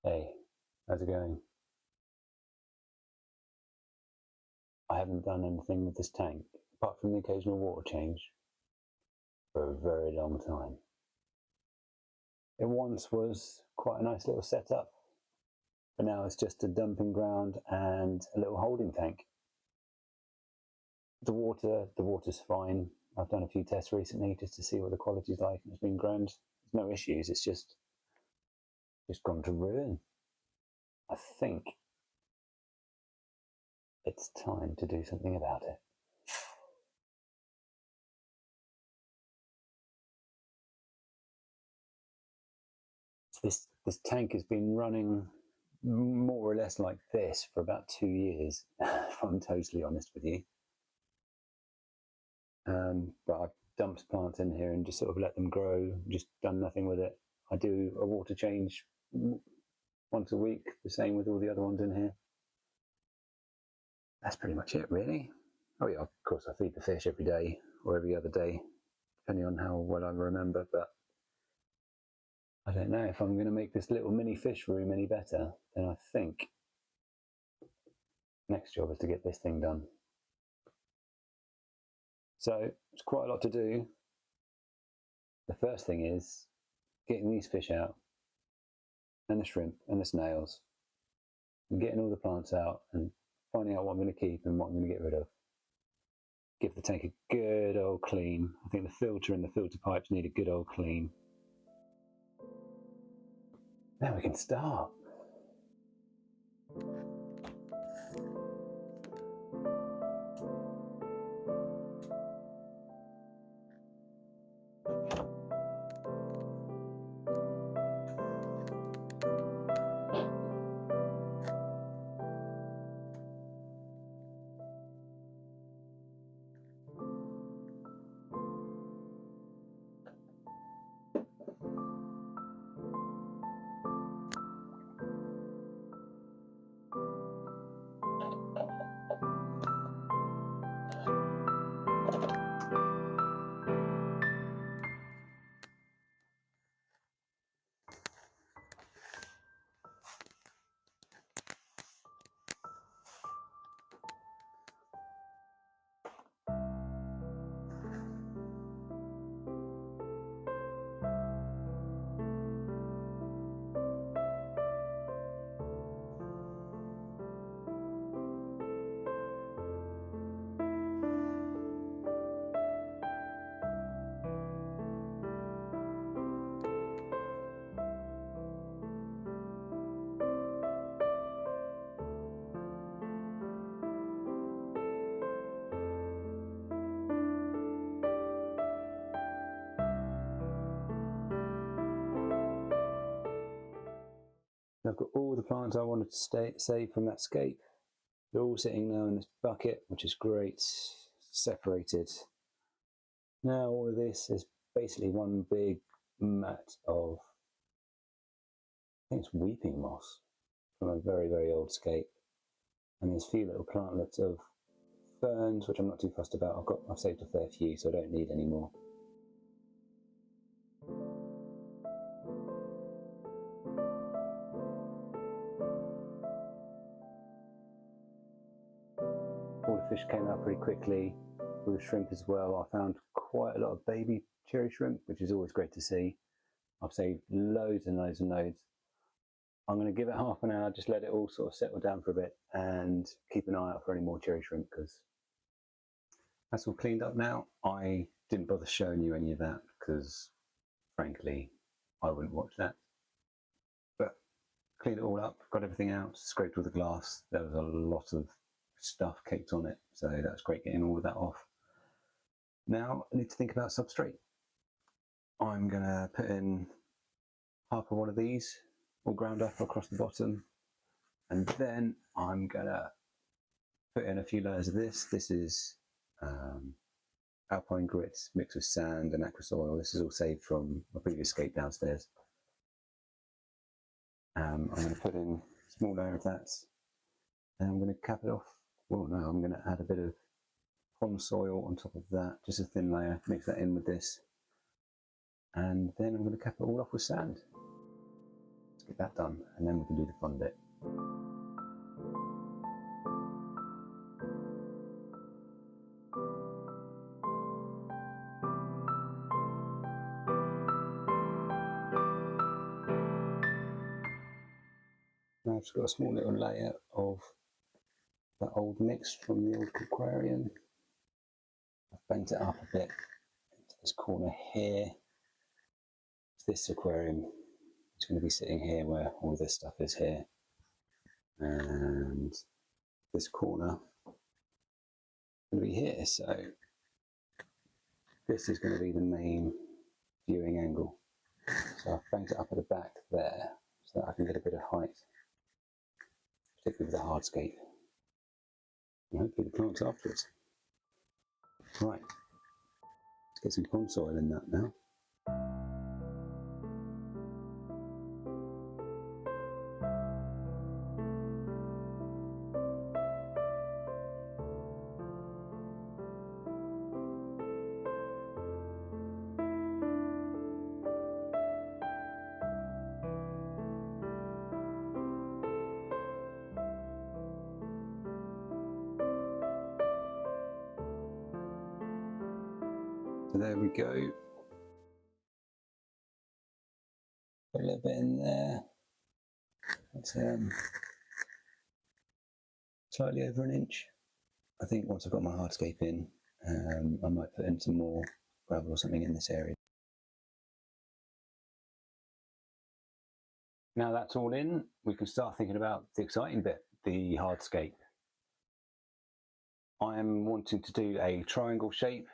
Hey, how's it going? I haven't done anything with this tank, apart from the occasional water change, for a very long time. It once was quite a nice little setup, but now it's just a dumping ground and a little holding tank. The water's fine. I've done a few tests recently just to see what the quality's like, and it's been grand. There's no issues, it's just gone to ruin. I think it's time to do something about it. This tank has been running more or less like this for about 2 years, if I'm totally honest with you. But I've dumped plants in here and just sort of let them grow, just done nothing with it. I do a water change once a week, the same with all the other ones in here. That's pretty much it, really. Oh yeah, of course I feed the fish every day or every other day, depending on how well I remember, but I don't know if I'm going to make this little mini fish room any better. Then I think next job is to get this thing done. So it's quite a lot to do. The first thing is getting these fish out, and the shrimp and the snails, and getting all the plants out and finding out what I'm going to keep and what I'm going to get rid of. Give the tank a good old clean. I think the filter and the filter pipes need a good old clean. Now we can start. I've got all the plants I wanted to save from that scape. They're all sitting now in this bucket, which is great, separated. Now all of this is basically one big mat of, I think it's weeping moss from a very, very old scape. And there's a few little plantlets of ferns, which I'm not too fussed about. I've saved a fair few, so I don't need any more. All the fish came out pretty quickly, with shrimp as well. I found quite a lot of baby cherry shrimp, which is always great to see. I've saved loads and loads and loads. I'm going to give it half an hour, just let it all sort of settle down for a bit and keep an eye out for any more cherry shrimp, because that's all cleaned up now. I didn't bother showing you any of that because, frankly, I wouldn't watch that. But cleaned it all up, got everything out, scraped all the glass. There was a lot of stuff caked on it, so that's great getting all of that off. Now I need to think about substrate. I'm going to put in half of one of these, all ground up across the bottom, and then I'm going to put in a few layers of this. This is alpine grit mixed with sand and aqua soil. This is all saved from my previous scape downstairs. I'm going to put in a small layer of that, and I'm going to cap it off. Well, no, I'm going to add a bit of pond soil on top of that, just a thin layer, mix that in with this, and then I'm going to cap it all off with sand. Let's get that done, and then we can do the fun bit. Now I've just got a small little layer of that old mix from the old aquarium. I've bent it up a bit into this corner here. This aquarium is going to be sitting here where all this stuff is here. And this corner is going to be here. So this is going to be the main viewing angle. So I've banked it up at the back there so that I can get a bit of height, particularly with the hardscape. And hopefully the plants afterwards. Right, let's get some pond soil in that now. So there we go. Put a little bit in there. That's slightly over an inch. I think once I've got my hardscape in, I might put in some more gravel or something in this area. Now that's all in, we can start thinking about the exciting bit, the hardscape. I am wanting to do a triangle shape.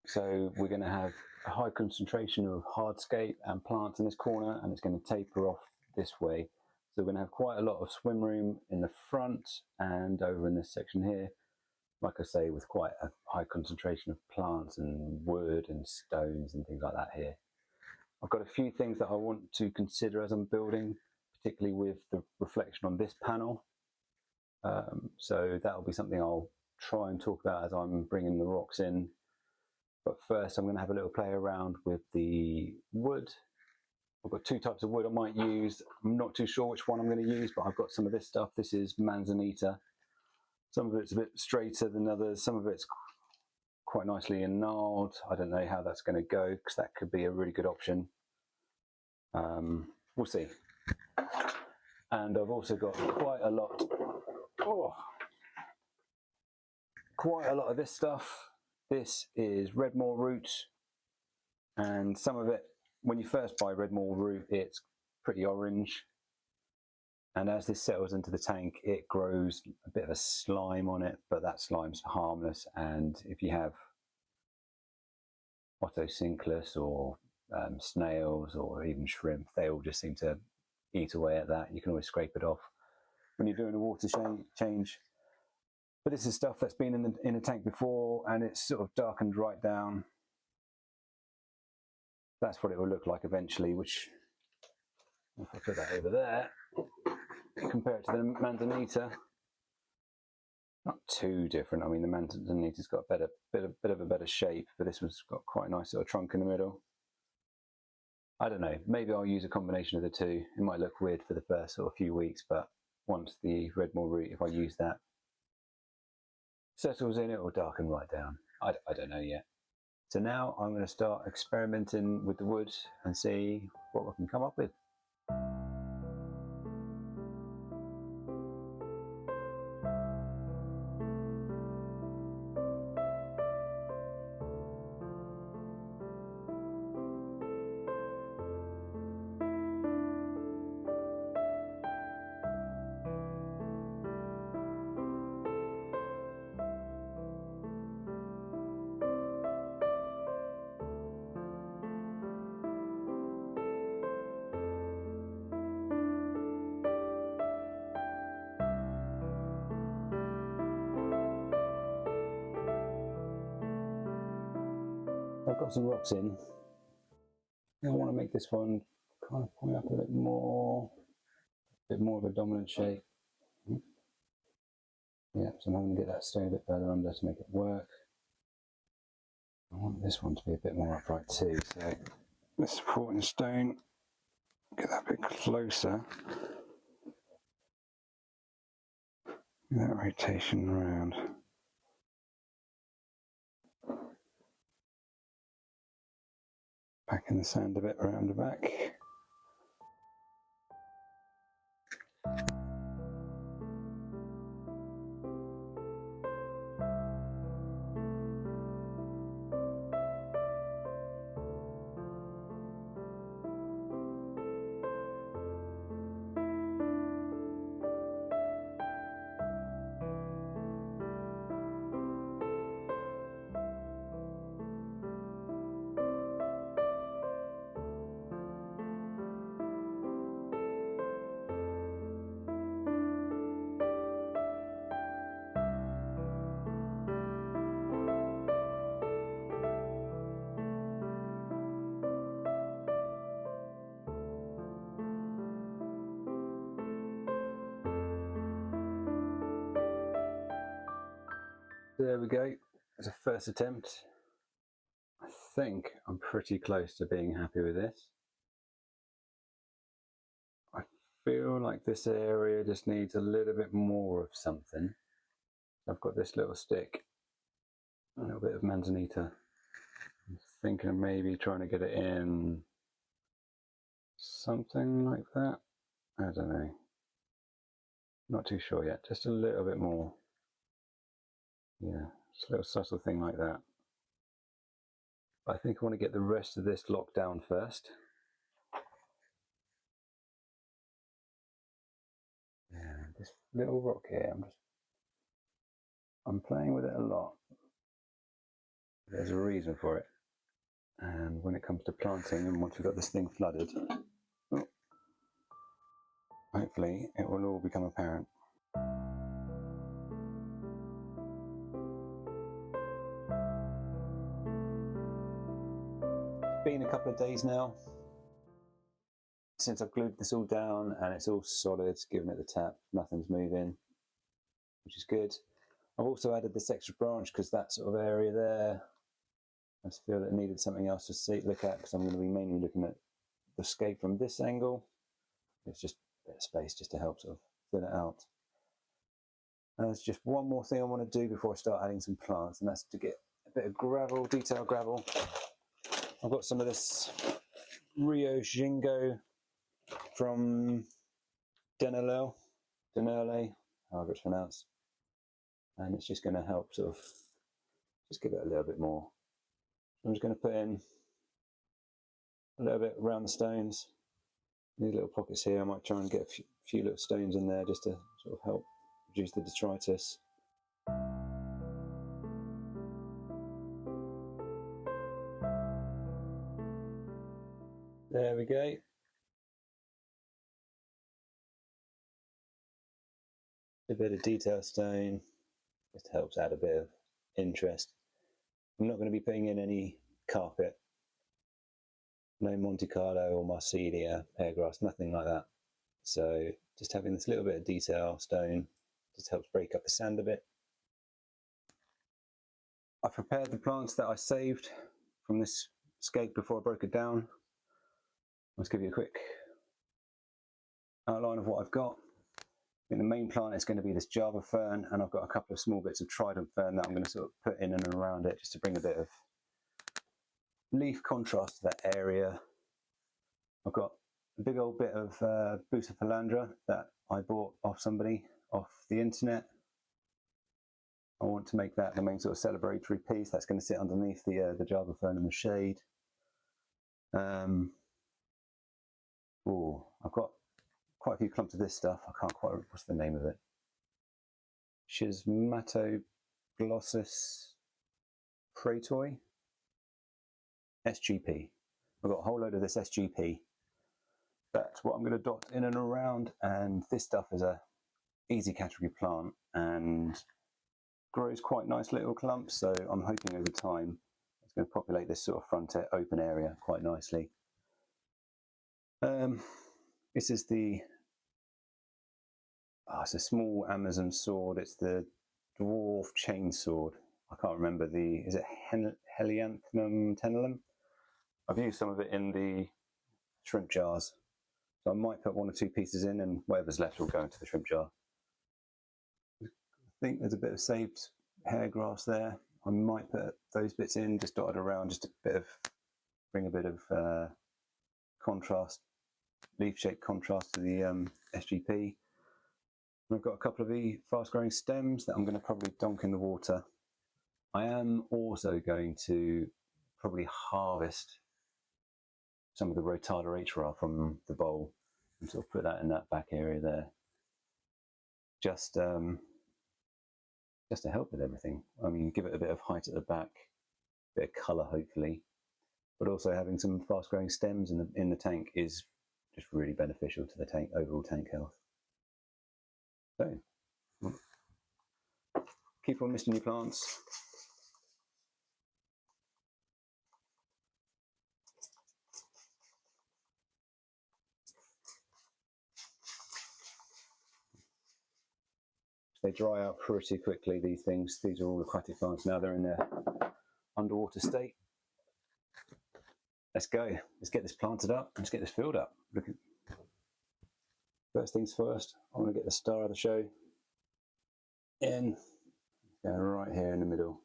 So we're going to have a high concentration of hardscape and plants in this corner, and it's going to taper off this way. So we're going to have quite a lot of swim room in the front and over in this section here. Like I say, with quite a high concentration of plants and wood and stones and things like that here. I've got a few things that I want to consider as I'm building, particularly with the reflection on this panel. So that'll be something I'll try and talk about as I'm bringing the rocks in. But first I'm going to have a little play around with the wood. I've got two types of wood I might use. I'm not too sure which one I'm going to use, but I've got some of this stuff. This is manzanita. Some of it's a bit straighter than others. Some of it's quite nicely gnarled. I don't know how that's going to go, because that could be a really good option. We'll see. And I've also got quite a lot of this stuff. This is Redmore root, and some of it, when you first buy Redmore root, it's pretty orange, and as this settles into the tank, it grows a bit of a slime on it, but that slime's harmless, and if you have Otocinclus or snails or even shrimp, they all just seem to eat away at that. You can always scrape it off when you're doing a water change. But this is stuff that's been in a tank before, and it's sort of darkened right down. That's what it will look like eventually, which, if I put that over there, compare it to the manzanita, not too different. I mean, the manzanita's got a bit of a better shape, but this one's got quite a nice sort of trunk in the middle. I don't know, maybe I'll use a combination of the two. It might look weird for the first sort of few weeks, but once the Redmore root, if I use that, settles in, it will darken right down. I don't know yet. So now I'm going to start experimenting with the wood and see what we can come up with. I've got some rocks in. I want to make this one kind of point up a bit more of a dominant shape. Yeah, so I'm having to get that stone a bit further under to make it work. I want this one to be a bit more upright too, so the supporting stone Get that a bit closer. That rotation around. Back in the sand a bit around the back. There we go, as a first attempt. I think I'm pretty close to being happy with this. I feel like this area just needs a little bit more of something. I've got this little stick, a little bit of manzanita. I'm thinking of maybe trying to get it in something like that. I don't know. Not too sure yet, just a little bit more. Yeah, just a little subtle thing like that. But I think I want to get the rest of this locked down first. Yeah, this little rock here, I'm playing with it a lot. There's a reason for it. And when it comes to planting, and once we've got this thing flooded, hopefully it will all become apparent. It's been a couple of days now since I've glued this all down, and it's all solid, giving it the tap, nothing's moving, which is good. I've also added this extra branch because that sort of area there, I just feel it needed something else to look at, because I'm going to be mainly looking at the scape from this angle. It's just a bit of space just to help sort of fill it out. And there's just one more thing I want to do before I start adding some plants, and that's to get a bit of gravel, detail gravel. I've got some of this Rio Jingo from Denele, however it's pronounced, and it's just going to help sort of just give it a little bit more. I'm just going to put in a little bit around the stones. These little pockets here, I might try and get a few little stones in there just to sort of help reduce the detritus. There we go. A bit of detail stone just helps add a bit of interest. I'm not going to be putting in any carpet, no Monte Carlo or Marsilia, peargrass, nothing like that. So just having this little bit of detail stone just helps break up the sand a bit. I've prepared the plants that I saved from this scape before I broke it down. Let's give you a quick outline of what I've got. I think the main plant is going to be this Java fern, and I've got a couple of small bits of trident fern that I'm going to sort of put in and around it just to bring a bit of leaf contrast to that area. I've got a big old bit of Bucephalandra that I bought off somebody off the internet. I want to make that the main sort of celebratory piece that's going to sit underneath the Java fern in the shade. I've got quite a few clumps of this stuff. I can't quite remember what's the name of it. Schismatoglossus pratoi, SGP. I've got a whole load of this SGP. That's what I'm going to dot in and around, and this stuff is a easy category plant and grows quite nice little clumps, so I'm hoping over time it's going to populate this sort of front open area quite nicely. This is it's a small Amazon sword. It's the dwarf chainsword. I can't remember is it Helianthemum tenellum? I've used some of it in the shrimp jars. So I might put 1 or 2 pieces in, and whatever's left will go into the shrimp jar. I think there's a bit of saved hair grass there. I might put those bits in, just dotted around, just bring a bit of contrast, leaf-shaped contrast to the SGP. I've got a couple of the fast-growing stems that I'm going to probably dunk in the water. I am also going to probably harvest some of the Rotala HRA from the bowl and sort of put that in that back area there. Just to help with everything. I mean, give it a bit of height at the back, a bit of colour hopefully, but also having some fast-growing stems in the tank is just really beneficial to the overall tank health. So, keep on misting your plants. They dry out pretty quickly, these things. These are all aquatic plants now. They're in their underwater state. Let's go. Let's get this planted up. Let's get this filled up. Look at, first things first, I want to get the star of the show in. Go right here in the middle.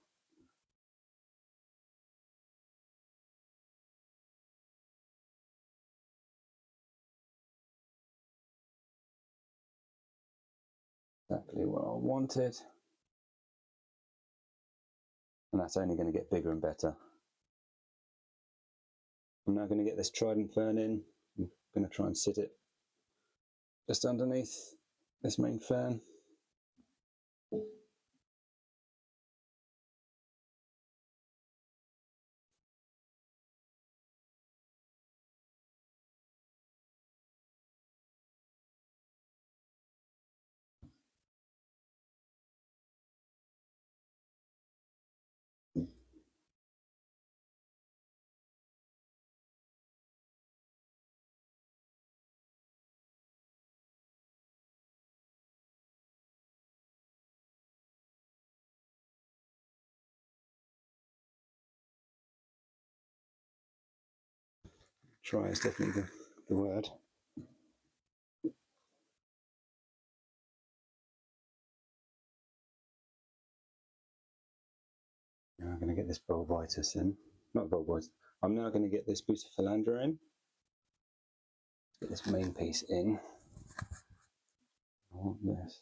Exactly what I wanted. And that's only going to get bigger and better. I'm now going to get this trident fern in. I'm going to try and sit it just underneath this main fern. Try is definitely the word. Now I'm going to get this bulbitis in. Not bulbitis. I'm now going to get this Bucephalandra in. Get this main piece in. I want this.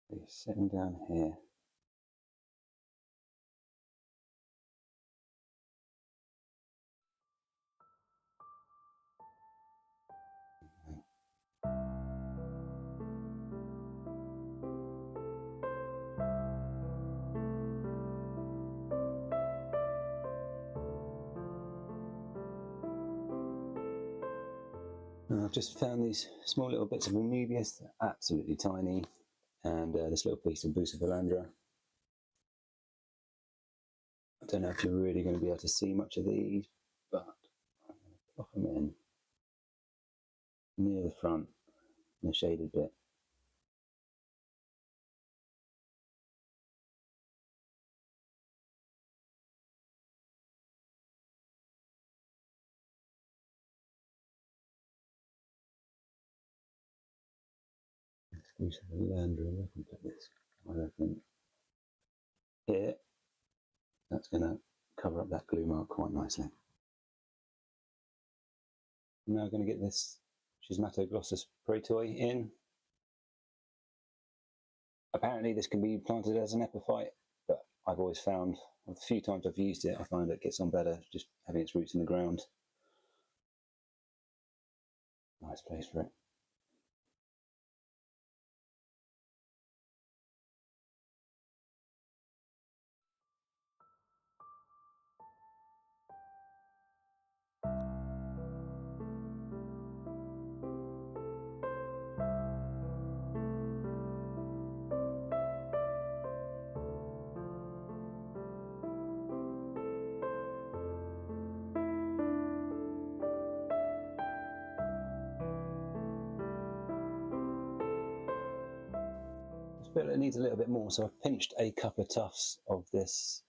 He's sitting down here. I've just found these small little bits of Amoebius, they're absolutely tiny, and this little piece of Bucephalandra. I don't know if you're really going to be able to see much of these, but I'm going to plop them in near the front, in the shaded bit. Bucephalandra, I can put this, I reckon, here. That's going to cover up that glue mark quite nicely. I'm now going to get this Schismatoglossus praetoi in. Apparently this can be planted as an epiphyte, but I've always found, the few times I've used it, I find it gets on better just having its roots in the ground. Nice place for it. But it needs a little bit more, so I've pinched a couple of tufts of this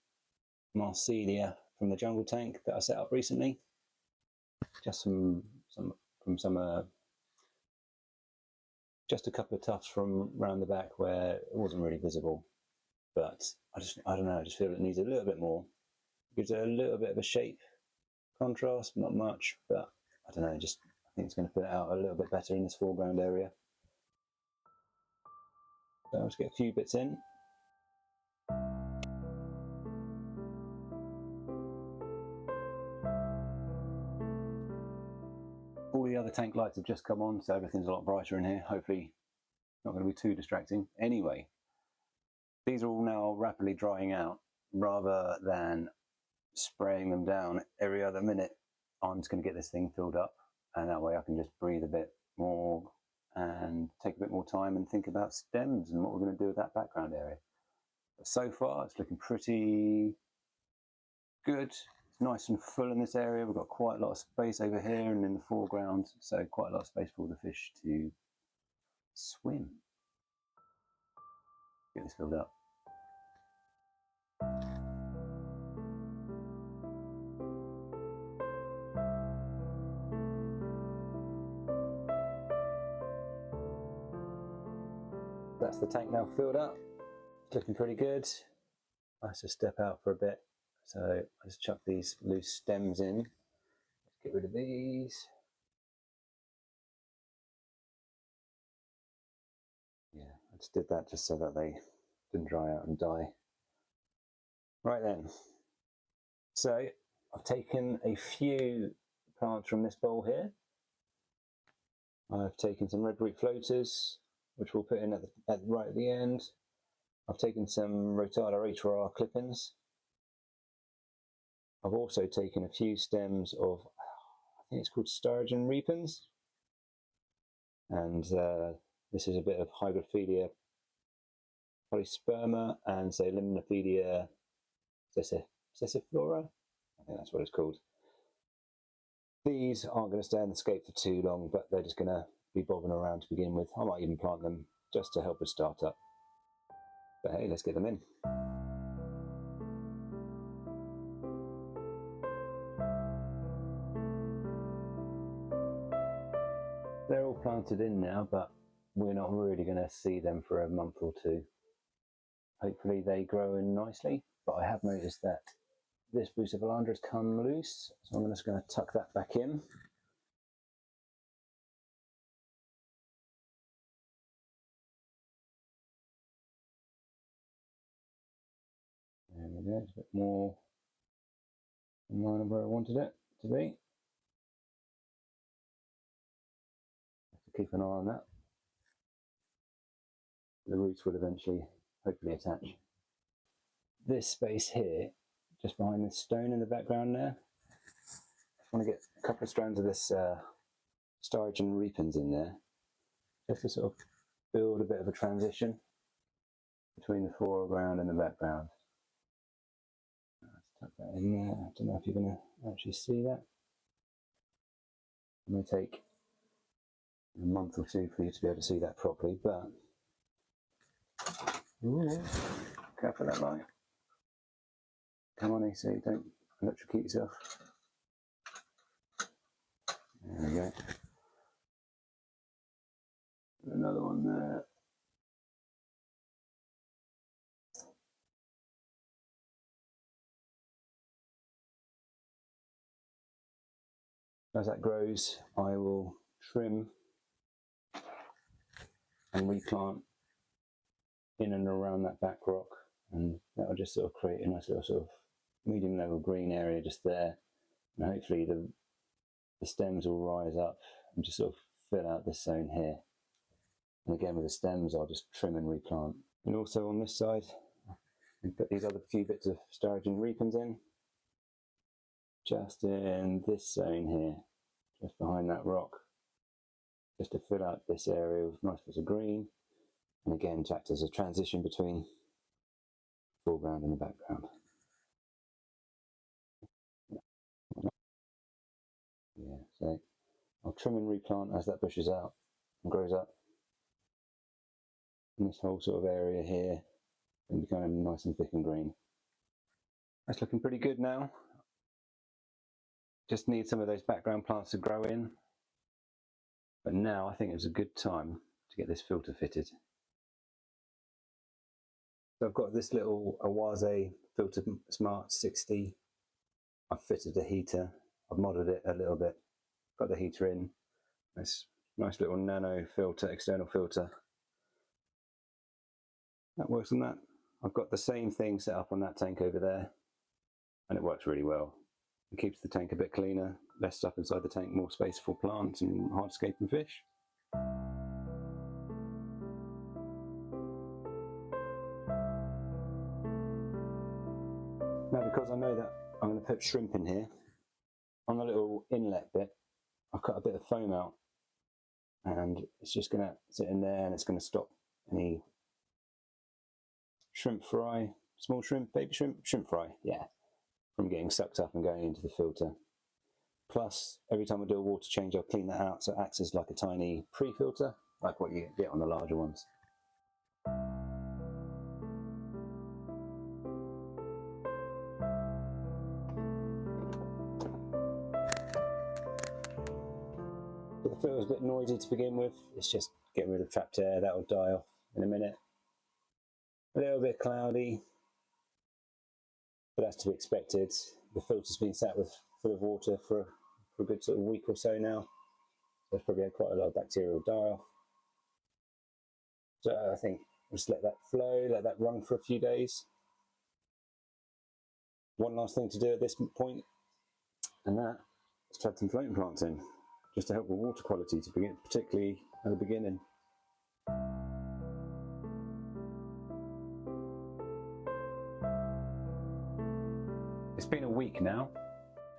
Marsilia from the jungle tank that I set up recently. Just just a couple of tufts from round the back where it wasn't really visible. But I don't know, I just feel it needs a little bit more. It gives it a little bit of a shape contrast, not much, but I don't know, I think it's going to fill it out a little bit better in this foreground area. So I'll just get a few bits in. All the other tank lights have just come on, so everything's a lot brighter in here. Hopefully not going to be too distracting. Anyway, these are all now rapidly drying out. Rather than spraying them down every other minute, I'm just going to get this thing filled up, and that way I can just breathe a bit more and take a bit more time and think about stems and what we're going to do with that background area. But so far it's looking pretty good. It's nice and full in this area. We've got quite a lot of space over here and in the foreground, so quite a lot of space for the fish to swim. Get this filled up. That's the tank now filled up. It's looking pretty good. Nice to step out for a bit. So I just chuck these loose stems in. Let's get rid of these. Yeah, I just did that just so that they didn't dry out and die. Right then. So I've taken a few plants from this bowl here. I've taken some red root floaters, which we'll put in right at the end. I've taken some Rotala HR clippings. I've also taken a few stems of, I think it's called Sturgeon repens. And this is a bit of Hygrophila polysperma and say Limnophilia cessiflora. I think that's what it's called. These aren't going to stay in the scape for too long, but they're just going to be bobbing around to begin with. I might even plant them just to help us start up. But hey, let's get them in. They're all planted in now, but we're not really going to see them for a month or two. Hopefully they grow in nicely, but I have noticed that this Bucephalandra has come loose, so I'm just going to tuck that back in. There we go, it's a bit more in line of where I wanted it to be. Have to keep an eye on that. The roots will eventually, hopefully, attach. This space here, just behind this stone in the background there, I want to get a couple of strands of this Sturgeon repens in there, just to sort of build a bit of a transition between the foreground and the background. Let's tuck that in there. I don't know if you're going to actually see that. It may take a month or two for you to be able to see that properly, but ooh, careful that light. Come on, AC, don't electrocute yourself. There we go. Another one there. As that grows, I will trim and replant in and around that back rock, and that will just sort of create a nice little sort of medium level green area just there, and hopefully the stems will rise up and just sort of fill out this zone here. And again, with the stems, I'll just trim and replant. And also on this side, we put these other few bits of Sturgeon repens in, just in this zone here, just behind that rock, just to fill out this area with nice bits of green. And again, to act as a transition between the foreground and the background. Yeah, so I'll trim and replant as that bushes out and grows up. And this whole sort of area here can become nice and thick and green. That's looking pretty good now. Just need some of those background plants to grow in. But now I think it's a good time to get this filter fitted. So I've got this little Awase Filter Smart 60. I've fitted a heater. I've modded it a little bit. Got the heater in. This nice little nano filter, external filter. That works on that. I've got the same thing set up on that tank over there, and it works really well. It keeps the tank a bit cleaner, less stuff inside the tank, more space for plants and hardscaping fish. Now, because I know that I'm going to put shrimp in here, on the little inlet bit, I've cut a bit of foam out, and it's just going to sit in there, and it's going to stop any shrimp fry, small shrimp, baby shrimp fry, yeah, from getting sucked up and going into the filter. Plus, every time I do a water change, I'll clean that out so it acts as like a tiny pre-filter, like what you get on the larger ones. The filter's a bit noisy to begin with. It's just getting rid of trapped air. That'll die off in a minute. A little bit cloudy, but that's to be expected. The filter's been sat full of water for a good sort of week or so now. So it's probably had quite a lot of bacterial die off. So I think just let that flow, let that run for a few days. One last thing to do at this point, and that is to add some floating plants in, just to help with water quality to begin, particularly at the beginning. It's been a week now,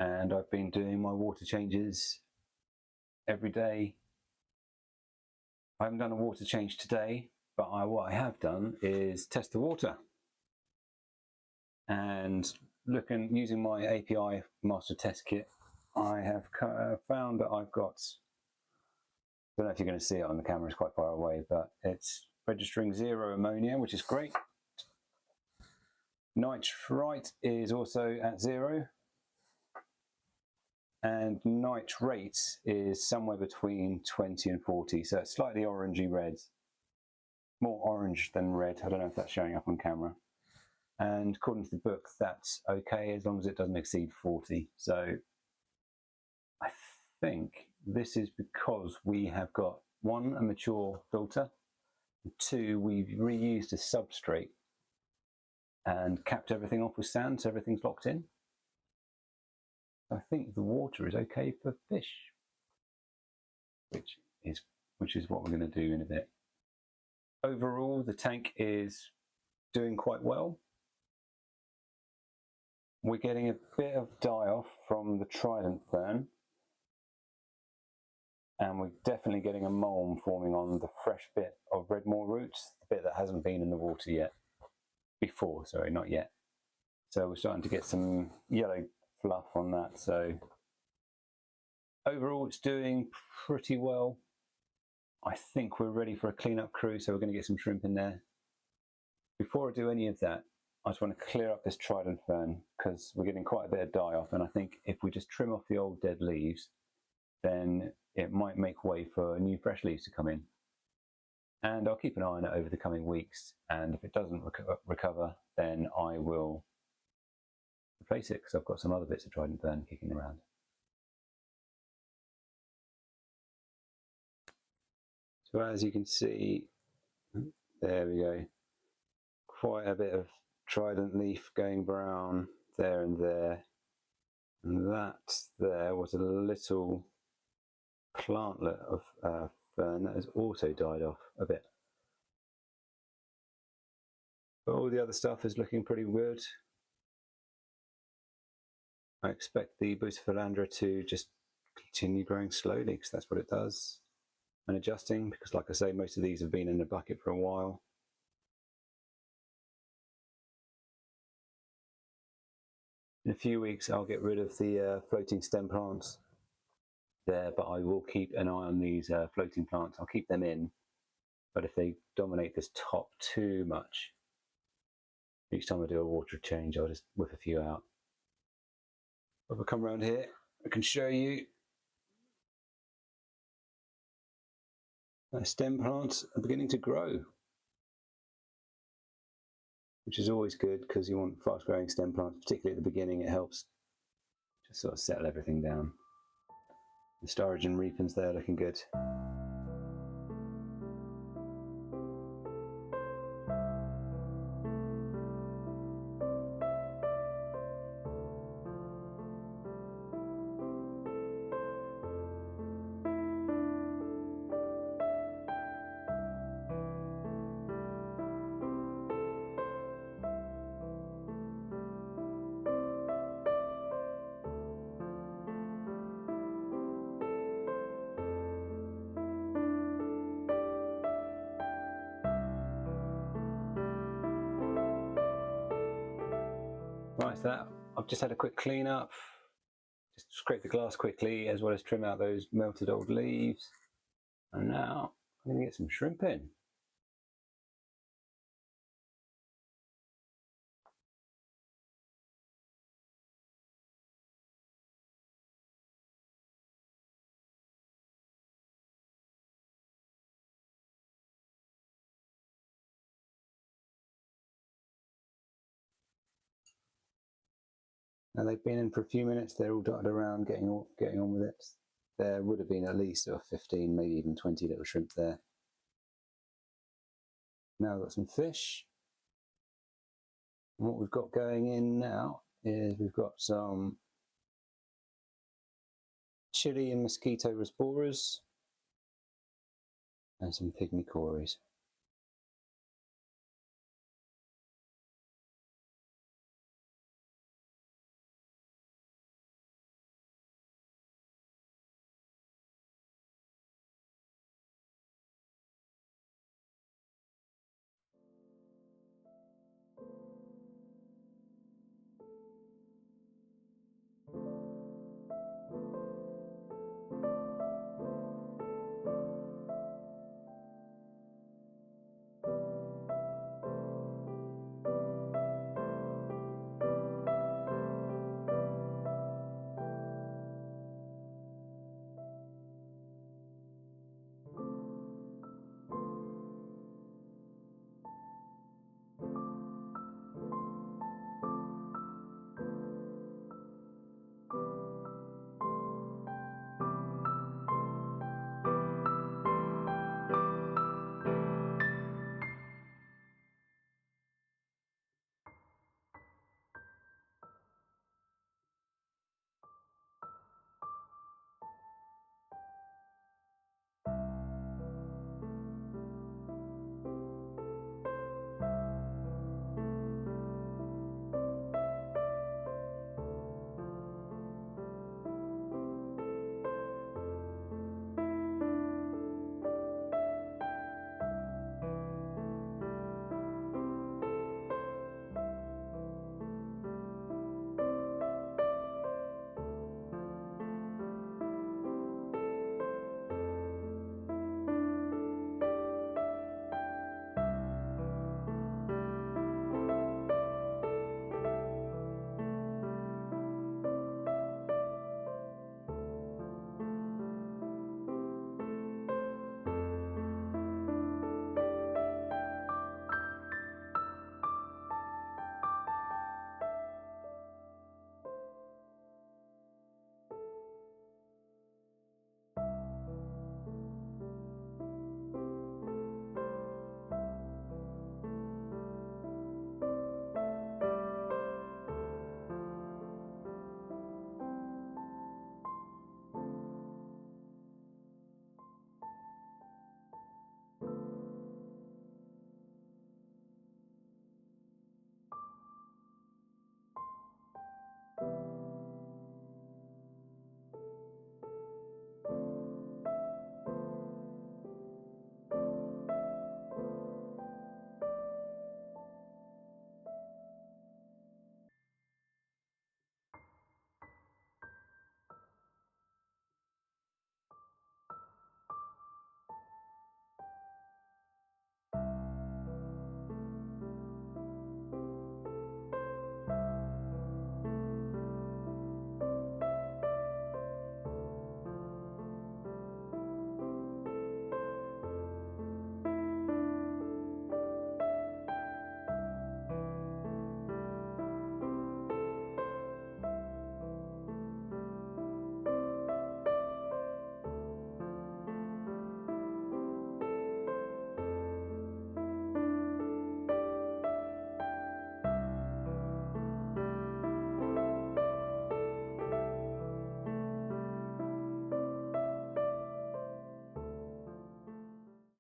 and I've been doing my water changes every day. I haven't done a water change today, but what I have done is test the water. And using my API master test kit, I have found that I've got, I don't know if you're going to see it on the camera, it's quite far away, but it's registering 0 ammonia, which is great. Nitrite is also at 0. And nitrate is somewhere between 20 and 40, so it's slightly orangey red. More orange than red. I don't know if that's showing up on camera. And according to the book, that's okay as long as it doesn't exceed 40. So I think this is because we have got 1, a mature filter, and 2, we've reused a substrate and capped everything off with sand so everything's locked in. I think the water is okay for fish, which is what we're going to do in a bit. Overall, the tank is doing quite well. We're getting a bit of die-off from the trident fern, and we're definitely getting a mulm forming on the fresh bit of Redmore roots, the bit that hasn't been in the water yet. Before, sorry, not yet. So we're starting to get some yellow fluff on that. So overall, it's doing pretty well. I think we're ready for a cleanup crew, so we're going to get some shrimp in there. Before I do any of that, I just want to clear up this trident fern because we're getting quite a bit of die off, and I think if we just trim off the old dead leaves, then it might make way for new fresh leaves to come in. And I'll keep an eye on it over the coming weeks, and if it doesn't recover, then I will replace it because I've got some other bits of trident fern kicking around. So as you can see, there we go, quite a bit of trident leaf going brown there and there, and that there was a little plantlet of fern that has also died off a bit. But all the other stuff is looking pretty good. I expect the Bucephalandra to just continue growing slowly because that's what it does, and adjusting because, like I say, most of these have been in the bucket for a while. In a few weeks I'll get rid of the floating stem plants there, but I will keep an eye on these floating plants. I'll keep them in, but if they dominate this top too much, each time I do a water change I'll just whip a few out. If I come around here, I can show you my stem plants are beginning to grow, which is always good because you want fast growing stem plants, particularly at the beginning. It helps just sort of settle everything down. The storage and repens there looking good. Right, so that, I've just had a quick clean up, just scrape the glass quickly as well as trim out those melted old leaves. And now I'm going to get some shrimp in. Now they've been in for a few minutes, they're all dotted around getting on with it. There would have been at least 15, maybe even 20 little shrimp there. Now we've got some fish. And what we've got going in now is we've got some chili and mosquito rasboras and some pygmy cories.